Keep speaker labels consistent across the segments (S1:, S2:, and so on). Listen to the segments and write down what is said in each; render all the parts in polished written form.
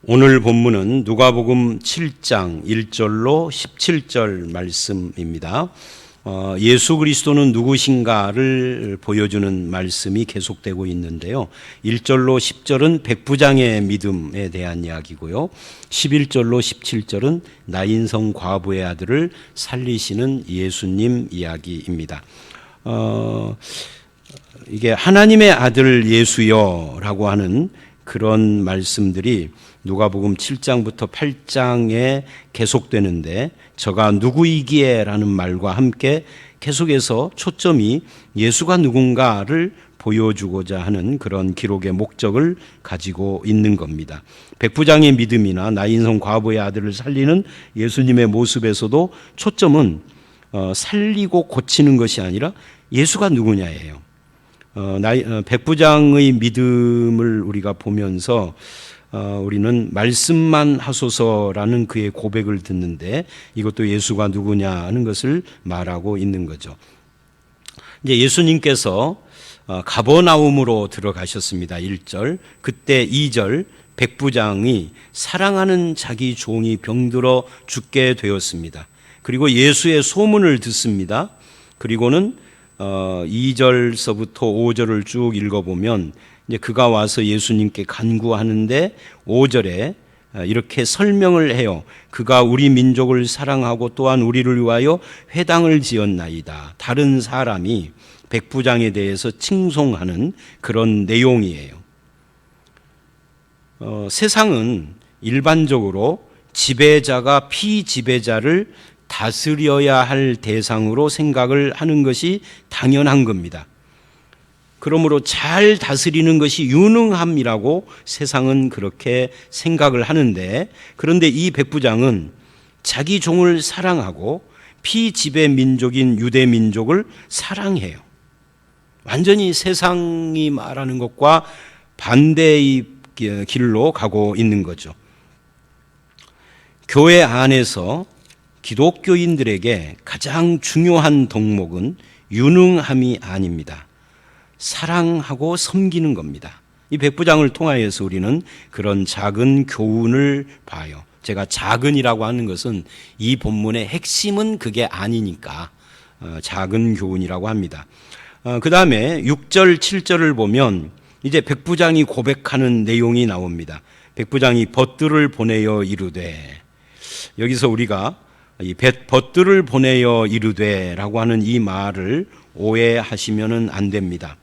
S1: 오늘 본문은 누가복음 7장 1절로 17절 말씀입니다. 예수 그리스도는 누구신가를 보여주는 말씀이 계속되고 있는데요. 1절로 10절은 백부장의 믿음에 대한 이야기고요. 11절로 17절은 나인성 과부의 아들을 살리시는 예수님 이야기입니다. 이게 하나님의 아들 예수여라고 하는 그런 말씀들이 누가복음 7장부터 8장에 계속되는데 저가 누구이기에 라는 말과 함께 계속해서 초점이 예수가 누군가를 보여주고자 하는 그런 기록의 목적을 가지고 있는 겁니다. 백부장의 믿음이나 나인성 과부의 아들을 살리는 예수님의 모습에서도 초점은 살리고 고치는 것이 아니라 예수가 누구냐예요. 백부장의 믿음을 우리가 보면서 우리는 말씀만 하소서라는 그의 고백을 듣는데 이것도 예수가 누구냐 하는 것을 말하고 있는 거죠. 이제 예수님께서 가버나움으로 들어가셨습니다. 1절. 그때 2절 백부장이 사랑하는 자기 종이 병들어 죽게 되었습니다. 그리고 예수의 소문을 듣습니다. 그리고는 2절서부터 5절을 쭉 읽어보면 이제 그가 와서 예수님께 간구하는데 5절에 이렇게 설명을 해요. 그가 우리 민족을 사랑하고 또한 우리를 위하여 회당을 지었나이다. 다른 사람이 백부장에 대해서 칭송하는 그런 내용이에요. 세상은 일반적으로 지배자가 피지배자를 다스려야 할 대상으로 생각을 하는 것이 당연한 겁니다. 그러므로 잘 다스리는 것이 유능함이라고 세상은 그렇게 생각을 하는데, 그런데 이 백부장은 자기 종을 사랑하고 피지배 민족인 유대 민족을 사랑해요. 완전히 세상이 말하는 것과 반대의 길로 가고 있는 거죠. 교회 안에서 기독교인들에게 가장 중요한 덕목은 유능함이 아닙니다. 사랑하고 섬기는 겁니다. 이 백부장을 통하여서 우리는 그런 작은 교훈을 봐요. 제가 작은이라고 하는 것은 이 본문의 핵심은 그게 아니니까 작은 교훈이라고 합니다. 그 다음에 6절 7절을 보면 이제 백부장이 고백하는 내용이 나옵니다. 백부장이 벗들을 보내어 이르되, 여기서 우리가 이 벗들을 보내어 이르되라고 하는 이 말을 오해하시면은 안 됩니다.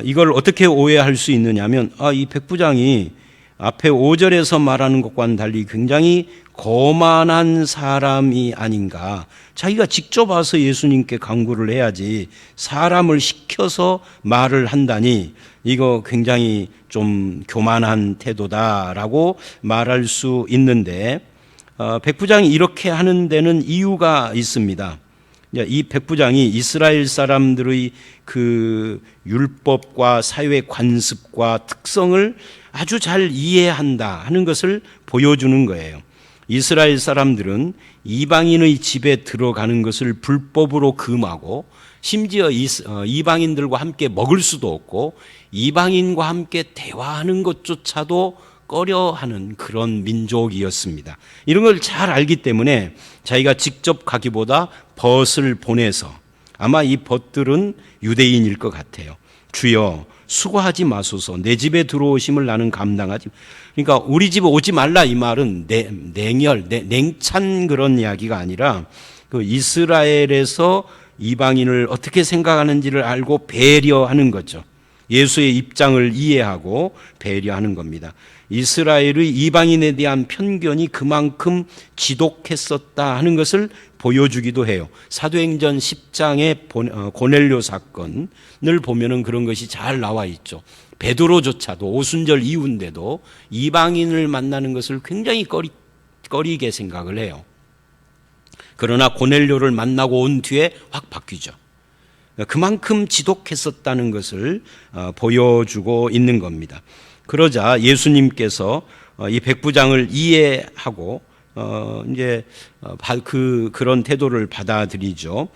S1: 이걸 어떻게 오해할 수 있느냐면, 이 백부장이 앞에 5절에서 말하는 것과는 달리 굉장히 거만한 사람이 아닌가. 자기가 직접 와서 예수님께 간구를 해야지 사람을 시켜서 말을 한다니 이거 굉장히 좀 교만한 태도다라고 말할 수 있는데, 백부장이 이렇게 하는 데는 이유가 있습니다. 이 백부장이 이스라엘 사람들의 그 율법과 사회 관습과 특성을 아주 잘 이해한다 하는 것을 보여주는 거예요. 이스라엘 사람들은 이방인의 집에 들어가는 것을 불법으로 금하고, 심지어 이방인들과 함께 먹을 수도 없고 이방인과 함께 대화하는 것조차도 꺼려하는 그런 민족이었습니다. 이런 걸 잘 알기 때문에 자기가 직접 가기보다 벗을 보내서, 아마 이 벗들은 유대인일 것 같아요. 주여 수고하지 마소서, 내 집에 들어오심을 나는 감당하지. 그러니까 우리 집에 오지 말라 이 말은 냉찬 그런 이야기가 아니라 그 이스라엘에서 이방인을 어떻게 생각하는지를 알고 배려하는 거죠. 예수의 입장을 이해하고 배려하는 겁니다. 이스라엘의 이방인에 대한 편견이 그만큼 지독했었다 하는 것을 보여주기도 해요. 사도행전 10장의 고넬료 사건을 보면은 그런 것이 잘 나와 있죠. 베드로조차도 오순절 이후인데도 이방인을 만나는 것을 굉장히 꺼리게 생각을 해요. 그러나 고넬료를 만나고 온 뒤에 확 바뀌죠. 그만큼 지독했었다는 것을 보여주고 있는 겁니다. 그러자 예수님께서 이 백부장을 이해하고 이제 그런 태도를 받아들이죠.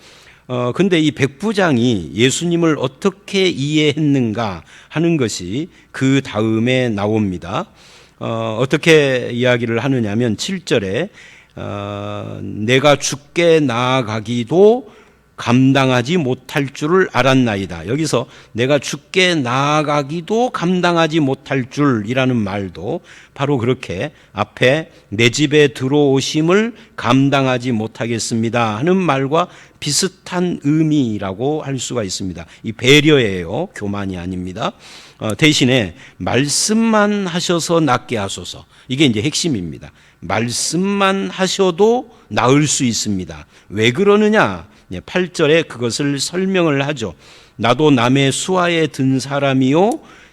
S1: 근데 이 백부장이 예수님을 어떻게 이해했는가 하는 것이 그 다음에 나옵니다. 어떻게 이야기를 하느냐면 7절에 내가 죽게 나아가기도 감당하지 못할 줄을 알았나이다. 여기서 내가 죽게 나아가기도 감당하지 못할 줄이라는 말도 바로 그렇게 앞에 내 집에 들어오심을 감당하지 못하겠습니다 하는 말과 비슷한 의미라고 할 수가 있습니다. 이 배려예요. 교만이 아닙니다. 대신에 말씀만 하셔서 낫게 하소서. 이게 이제 핵심입니다. 말씀만 하셔도 나을 수 있습니다. 왜 그러느냐? 8절에 그것을 설명을 하죠. 나도 남의 수하에 든 사람이요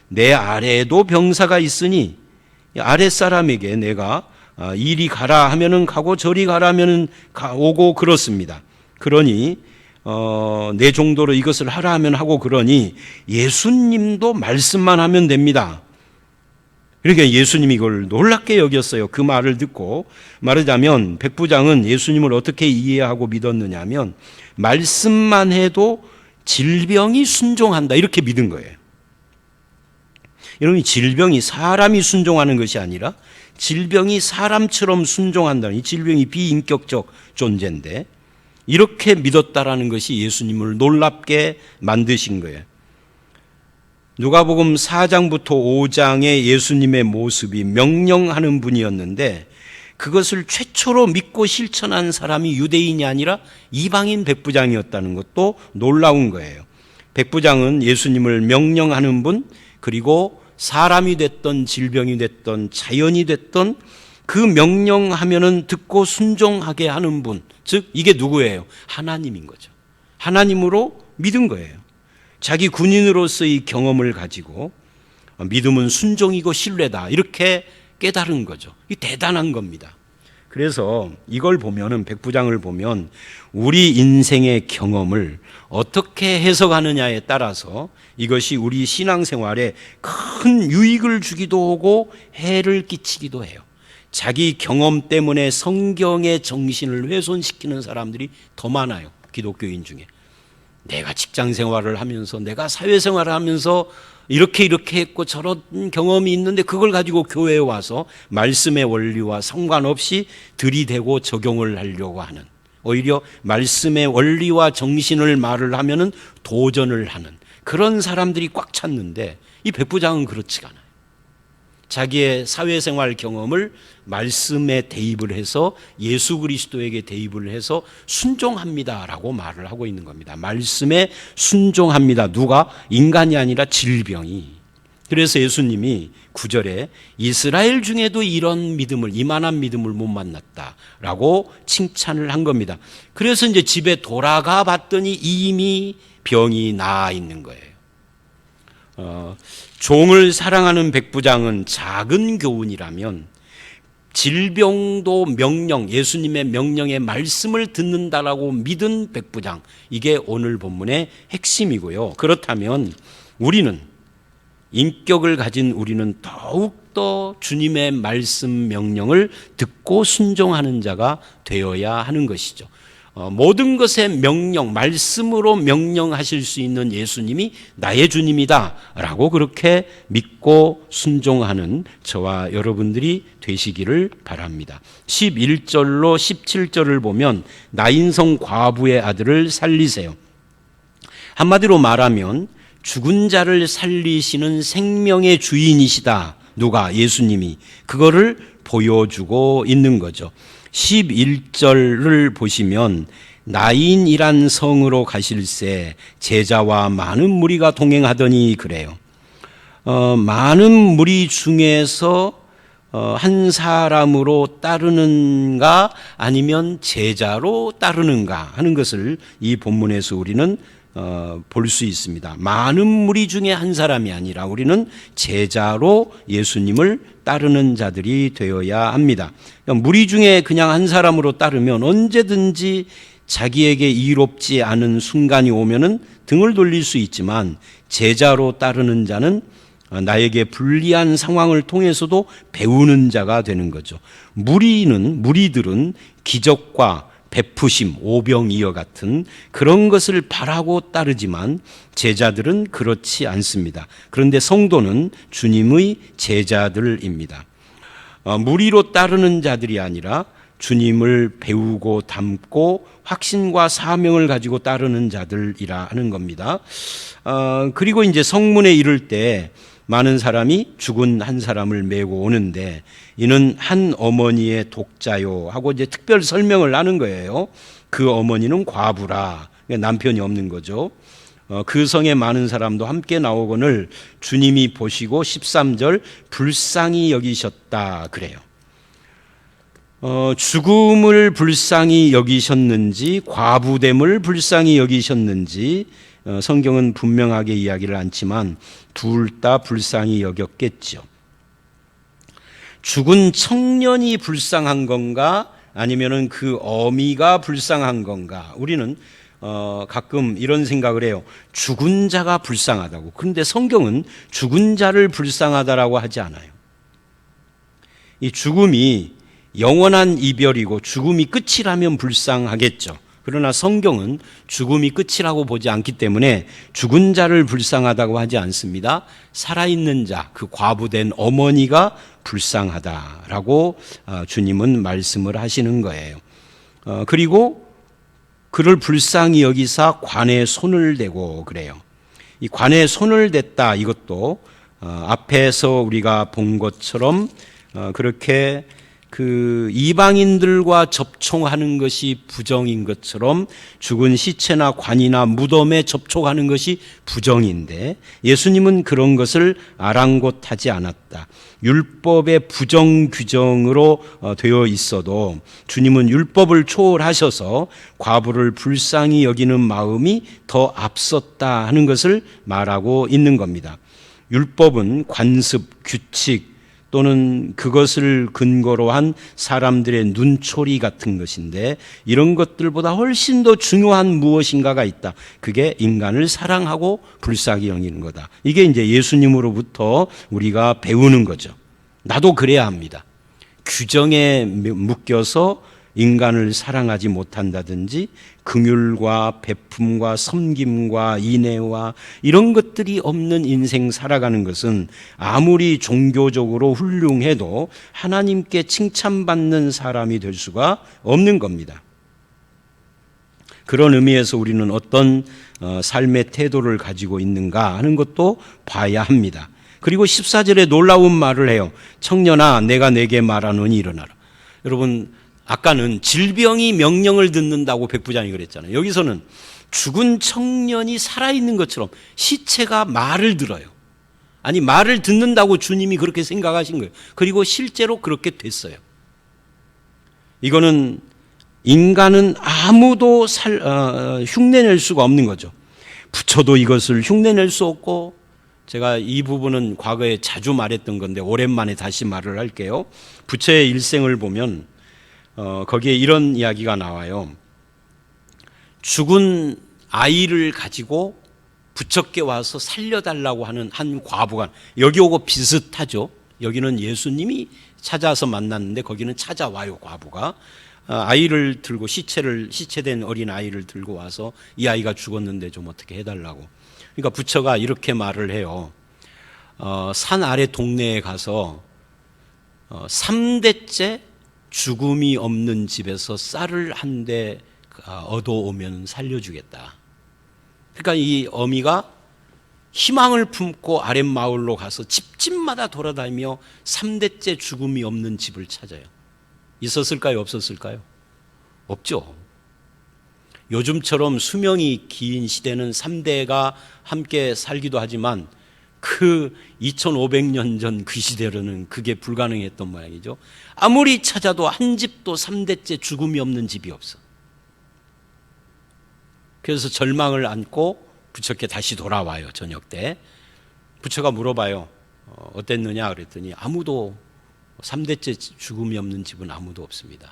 S1: 내 아래에도 병사가 있으니 아랫사람에게 내가 이리 가라 하면은 가고 저리 가라 하면은 오고 그렇습니다. 그러니 내 정도로 이것을 하라 하면 하고 그러니 예수님도 말씀만 하면 됩니다. 그러니까 예수님이 이걸 놀랍게 여겼어요. 그 말을 듣고 말하자면 백부장은 예수님을 어떻게 이해하고 믿었느냐 하면 말씀만 해도 질병이 순종한다 이렇게 믿은 거예요. 여러분 질병이 사람이 순종하는 것이 아니라 질병이 사람처럼 순종한다는 이 질병이 비인격적 존재인데 이렇게 믿었다라는 것이 예수님을 놀랍게 만드신 거예요. 누가복음 4장부터 5장의 예수님의 모습이 명령하는 분이었는데 그것을 최초로 믿고 실천한 사람이 유대인이 아니라 이방인 백부장이었다는 것도 놀라운 거예요. 백부장은 예수님을 명령하는 분, 그리고 사람이 됐던 질병이 됐던 자연이 됐던 그 명령하면은 듣고 순종하게 하는 분, 즉 이게 누구예요? 하나님인 거죠. 하나님으로 믿은 거예요. 자기 군인으로서의 경험을 가지고 믿음은 순종이고 신뢰다 이렇게 깨달은 거죠. 이 대단한 겁니다. 그래서 이걸 보면은 백부장을 보면 우리 인생의 경험을 어떻게 해석하느냐에 따라서 이것이 우리 신앙생활에 큰 유익을 주기도 하고 해를 끼치기도 해요. 자기 경험 때문에 성경의 정신을 훼손시키는 사람들이 더 많아요. 기독교인 중에. 내가 직장 생활을 하면서 내가 사회생활을 하면서 이렇게 했고 저런 경험이 있는데 그걸 가지고 교회에 와서 말씀의 원리와 상관없이 들이대고 적용을 하려고 하는, 오히려 말씀의 원리와 정신을 말을 하면은 도전을 하는 그런 사람들이 꽉 찼는데 이 백부장은 그렇지가 않아요. 자기의 사회생활 경험을 말씀에 대입을 해서 예수 그리스도에게 대입을 해서 순종합니다라고 말을 하고 있는 겁니다. 말씀에 순종합니다. 누가? 인간이 아니라 질병이. 그래서 예수님이 9절에 이스라엘 중에도 이런 믿음을, 이만한 믿음을 못 만났다라고 칭찬을 한 겁니다. 그래서 이제 집에 돌아가 봤더니 이미 병이 나아 있는 거예요. 종을 사랑하는 백부장은 작은 교훈이라면 질병도 명령, 예수님의 명령의 말씀을 듣는다라고 믿은 백부장, 이게 오늘 본문의 핵심이고요. 그렇다면 우리는, 인격을 가진 우리는 더욱더 주님의 말씀 명령을 듣고 순종하는 자가 되어야 하는 것이죠. 모든 것의 명령, 말씀으로 명령하실 수 있는 예수님이 나의 주님이다 라고 그렇게 믿고 순종하는 저와 여러분들이 되시기를 바랍니다. 11절로 17절을 보면 나인성 과부의 아들을 살리세요. 한마디로 말하면 죽은 자를 살리시는 생명의 주인이시다. 누가? 예수님이. 그거를 보여주고 있는 거죠. 11절을 보시면 나인이란 성으로 가실새 제자와 많은 무리가 동행하더니 그래요. 많은 무리 중에서 한 사람으로 따르는가 아니면 제자로 따르는가 하는 것을 이 본문에서 우리는 볼 수 있습니다. 많은 무리 중에 한 사람이 아니라 우리는 제자로 예수님을 따르는 자들이 되어야 합니다. 그러니까 무리 중에 그냥 한 사람으로 따르면 언제든지 자기에게 이롭지 않은 순간이 오면은 등을 돌릴 수 있지만 제자로 따르는 자는 나에게 불리한 상황을 통해서도 배우는 자가 되는 거죠. 무리들은 기적과 베푸심, 오병이어 같은 그런 것을 바라고 따르지만 제자들은 그렇지 않습니다. 그런데 성도는 주님의 제자들입니다. 무리로 따르는 자들이 아니라 주님을 배우고 닮고 확신과 사명을 가지고 따르는 자들이라 하는 겁니다. 그리고 이제 성문에 이를 때 많은 사람이 죽은 한 사람을 메고 오는데 이는 한 어머니의 독자요 하고 이제 특별 설명을 하는 거예요. 그 어머니는 과부라, 남편이 없는 거죠. 그 성에 많은 사람도 함께 나오거늘 주님이 보시고 13절 불쌍히 여기셨다 그래요. 죽음을 불쌍히 여기셨는지 과부됨을 불쌍히 여기셨는지 성경은 분명하게 이야기를 않지만 둘 다 불쌍히 여겼겠죠. 죽은 청년이 불쌍한 건가 아니면은 그 어미가 불쌍한 건가? 우리는 가끔 이런 생각을 해요. 죽은 자가 불쌍하다고. 그런데 성경은 죽은 자를 불쌍하다라고 하지 않아요. 이 죽음이 영원한 이별이고 죽음이 끝이라면 불쌍하겠죠. 그러나 성경은 죽음이 끝이라고 보지 않기 때문에 죽은 자를 불쌍하다고 하지 않습니다. 살아있는 자, 그 과부된 어머니가 불쌍하다라고 주님은 말씀을 하시는 거예요. 그리고 그를 불쌍히 여기사 관에 손을 대고 그래요. 이 관에 손을 댔다 이것도 앞에서 우리가 본 것처럼 그렇게 그 이방인들과 접촉하는 것이 부정인 것처럼 죽은 시체나 관이나 무덤에 접촉하는 것이 부정인데 예수님은 그런 것을 아랑곳하지 않았다. 율법의 부정 규정으로 되어 있어도 주님은 율법을 초월하셔서 과부를 불쌍히 여기는 마음이 더 앞섰다 하는 것을 말하고 있는 겁니다. 율법은 관습, 규칙 또는 그것을 근거로 한 사람들의 눈초리 같은 것인데 이런 것들보다 훨씬 더 중요한 무엇인가가 있다. 그게 인간을 사랑하고 불쌍히 여기는 거다. 이게 이제 예수님으로부터 우리가 배우는 거죠. 나도 그래야 합니다. 규정에 묶여서 인간을 사랑하지 못한다든지 긍휼과 베품과 섬김과 인애와 이런 것들이 없는 인생 살아가는 것은 아무리 종교적으로 훌륭해도 하나님께 칭찬받는 사람이 될 수가 없는 겁니다. 그런 의미에서 우리는 어떤 삶의 태도를 가지고 있는가 하는 것도 봐야 합니다. 그리고 14절에 놀라운 말을 해요. 청년아 내가 내게 말하노니 일어나라. 여러분 아까는 질병이 명령을 듣는다고 백부장이 그랬잖아요. 여기서는 죽은 청년이 살아있는 것처럼 시체가 말을 들어요. 아니 말을 듣는다고 주님이 그렇게 생각하신 거예요. 그리고 실제로 그렇게 됐어요. 이거는 인간은 아무도 흉내낼 수가 없는 거죠. 부처도 이것을 흉내낼 수 없고 제가 이 부분은 과거에 자주 말했던 건데 오랜만에 다시 말을 할게요. 부처의 일생을 보면 거기에 이런 이야기가 나와요. 죽은 아이를 가지고 부처께 와서 살려달라고 하는 한 과부가 여기 오고 비슷하죠. 여기는 예수님이 찾아서 만났는데 거기는 찾아와요. 과부가 아이를 들고 시체된 어린 아이를 들고 와서 이 아이가 죽었는데 좀 어떻게 해달라고. 그러니까 부처가 이렇게 말을 해요. 산 아래 동네에 가서 3대째 죽음이 없는 집에서 쌀을 한 대 얻어오면 살려주겠다. 그러니까 이 어미가 희망을 품고 아랫마을로 가서 집집마다 돌아다니며 3대째 죽음이 없는 집을 찾아요. 있었을까요? 없었을까요? 없죠. 요즘처럼 수명이 긴 시대는 3대가 함께 살기도 하지만 그 2500년 전 그 시대로는 그게 불가능했던 모양이죠. 아무리 찾아도 한 집도 3대째 죽음이 없는 집이 없어. 그래서 절망을 안고 부처께 다시 돌아와요. 저녁 때. 부처가 물어봐요. 어땠느냐 그랬더니 아무도 3대째 죽음이 없는 집은 아무도 없습니다.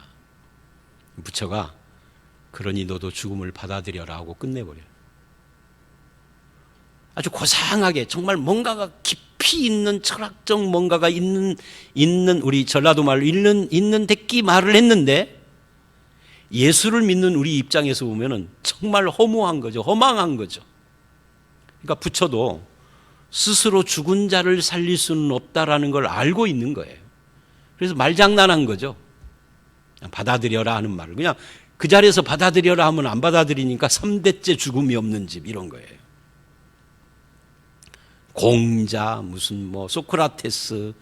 S1: 부처가 그러니 너도 죽음을 받아들여라 하고 끝내버려요. 아주 고상하게 정말 뭔가가 깊이 있는 철학적 뭔가가 있는 우리 전라도 말로 있는 데끼 말을 했는데 예수를 믿는 우리 입장에서 보면은 정말 허무한 거죠. 허망한 거죠. 그러니까 부처도 스스로 죽은 자를 살릴 수는 없다라는 걸 알고 있는 거예요. 그래서 말장난한 거죠. 그냥 받아들여라 하는 말을. 그냥 그 자리에서 받아들여라 하면 안 받아들이니까 3대째 죽음이 없는 집 이런 거예요. 공자, 무슨 소크라테스,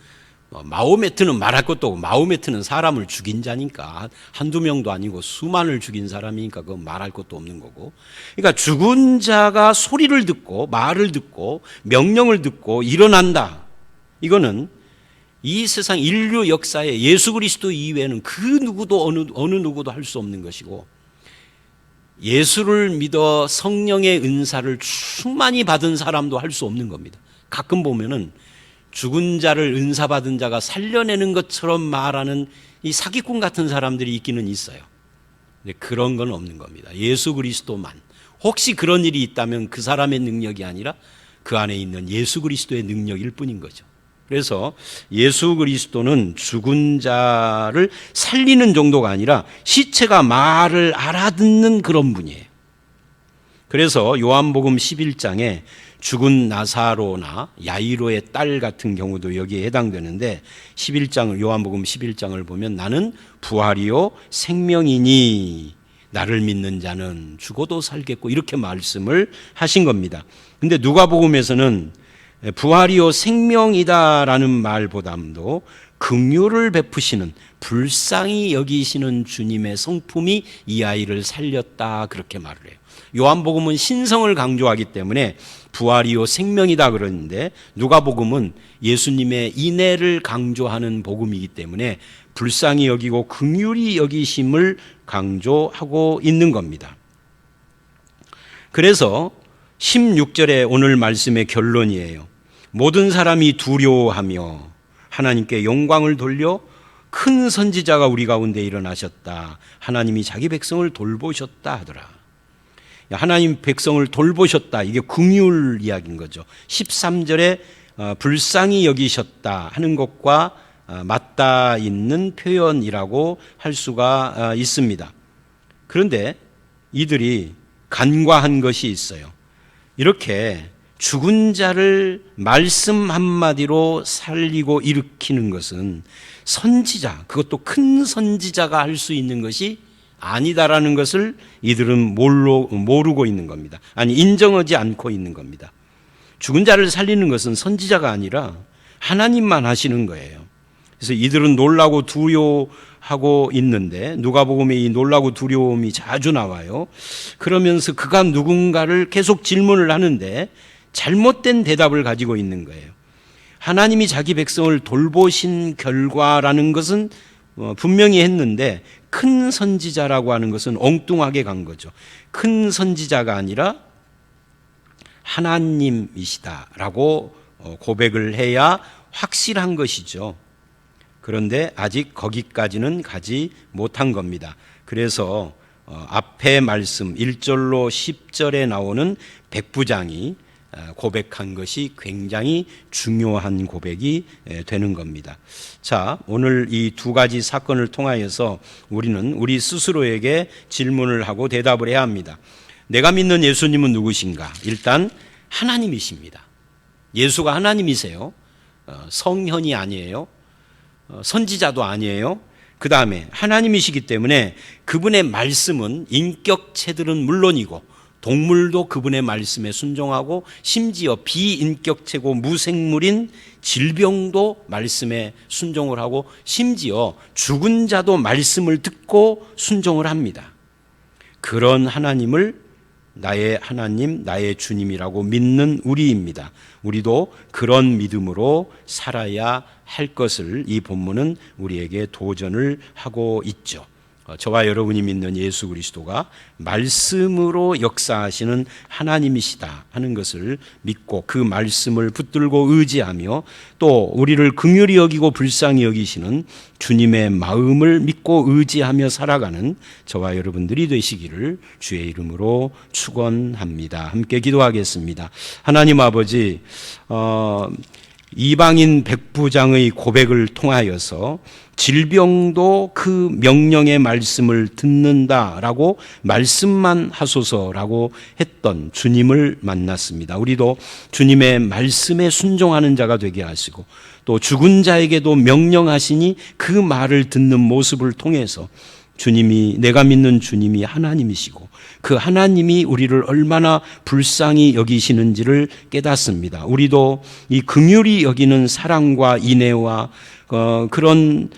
S1: 마호메트는 말할 것도 없고, 마호메트는 사람을 죽인 자니까 한두 명도 아니고 수만을 죽인 사람이니까 그건 말할 것도 없는 거고. 그러니까 죽은 자가 소리를 듣고 말을 듣고 명령을 듣고 일어난다. 이거는 이 세상 인류 역사에 예수 그리스도 이외에는 그 누구도 어느 누구도 할 수 없는 것이고, 예수를 믿어 성령의 은사를 충만히 받은 사람도 할 수 없는 겁니다. 가끔 보면은 죽은 자를 은사받은 자가 살려내는 것처럼 말하는 이 사기꾼 같은 사람들이 있기는 있어요. 근데 그런 건 없는 겁니다. 예수 그리스도만. 혹시 그런 일이 있다면 그 사람의 능력이 아니라 그 안에 있는 예수 그리스도의 능력일 뿐인 거죠. 그래서 예수 그리스도는 죽은 자를 살리는 정도가 아니라 시체가 말을 알아듣는 그런 분이에요. 그래서 요한복음 11장에 죽은 나사로나 야이로의 딸 같은 경우도 여기에 해당되는데, 요한복음 11장을 보면 나는 부활이요 생명이니 나를 믿는 자는 죽어도 살겠고 이렇게 말씀을 하신 겁니다. 근데 누가복음에서는 부활이요 생명이다라는 말보다도 긍휼을 베푸시는, 불쌍히 여기시는 주님의 성품이 이 아이를 살렸다 그렇게 말을 해요. 요한복음은 신성을 강조하기 때문에 부활이요 생명이다 그러는데, 누가복음은 예수님의 인애를 강조하는 복음이기 때문에 불쌍히 여기고 긍휼히 여기심을 강조하고 있는 겁니다. 그래서 16절에 오늘 말씀의 결론이에요. 모든 사람이 두려워하며 하나님께 영광을 돌려 큰 선지자가 우리 가운데 일어나셨다. 하나님이 자기 백성을 돌보셨다 하더라. 하나님 백성을 돌보셨다. 이게 긍휼 이야기인 거죠. 13절에 불쌍히 여기셨다 하는 것과 맞닿아 있는 표현이라고 할 수가 있습니다. 그런데 이들이 간과한 것이 있어요. 이렇게 죽은 자를 말씀 한마디로 살리고 일으키는 것은 선지자, 그것도 큰 선지자가 할 수 있는 것이 아니다라는 것을 이들은 모르고 있는 겁니다. 아니, 인정하지 않고 있는 겁니다. 죽은 자를 살리는 것은 선지자가 아니라 하나님만 하시는 거예요. 그래서 이들은 놀라고 두려워하고 있는데, 누가복음에 이 놀라고 두려움이 자주 나와요. 그러면서 그가 누군가를 계속 질문을 하는데 잘못된 대답을 가지고 있는 거예요. 하나님이 자기 백성을 돌보신 결과라는 것은 분명히 했는데, 큰 선지자라고 하는 것은 엉뚱하게 간 거죠. 큰 선지자가 아니라 하나님이시다라고 고백을 해야 확실한 것이죠. 그런데 아직 거기까지는 가지 못한 겁니다. 그래서 앞에 말씀 1절로 10절에 나오는 백부장이 고백한 것이 굉장히 중요한 고백이 되는 겁니다. 자, 오늘 이 두 가지 사건을 통하여서 우리는 우리 스스로에게 질문을 하고 대답을 해야 합니다. 내가 믿는 예수님은 누구신가? 일단 하나님이십니다. 예수가 하나님이세요. 성현이 아니에요. 선지자도 아니에요. 그 다음에 하나님이시기 때문에 그분의 말씀은 인격체들은 물론이고 동물도 그분의 말씀에 순종하고, 심지어 비인격체고 무생물인 질병도 말씀에 순종을 하고, 심지어 죽은 자도 말씀을 듣고 순종을 합니다. 그런 하나님을 나의 하나님, 나의 주님이라고 믿는 우리입니다. 우리도 그런 믿음으로 살아야 할 것을 이 본문은 우리에게 도전을 하고 있죠. 저와 여러분이 믿는 예수 그리스도가 말씀으로 역사하시는 하나님이시다 하는 것을 믿고 그 말씀을 붙들고 의지하며, 또 우리를 긍휼히 여기고 불쌍히 여기시는 주님의 마음을 믿고 의지하며 살아가는 저와 여러분들이 되시기를 주의 이름으로 축원합니다. 함께 기도하겠습니다. 하나님 아버지, 이방인 백부장의 고백을 통하여서 질병도 그 명령의 말씀을 듣는다라고 말씀만 하소서라고 했던 주님을 만났습니다. 우리도 주님의 말씀에 순종하는 자가 되게 하시고 또 죽은 자에게도 명령하시니 그 말을 듣는 모습을 통해서 주님이, 내가 믿는 주님이 하나님이시고 그 하나님이 우리를 얼마나 불쌍히 여기시는지를 깨닫습니다. 우리도 이 긍휼히 여기는 사랑과 인애와 그런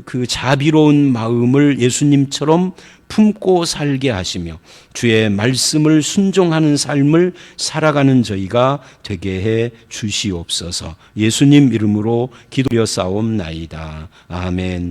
S1: 그 자비로운 마음을 예수님처럼 품고 살게 하시며 주의 말씀을 순종하는 삶을 살아가는 저희가 되게 해 주시옵소서. 예수님 이름으로 기도하여 싸움나이다. 아멘.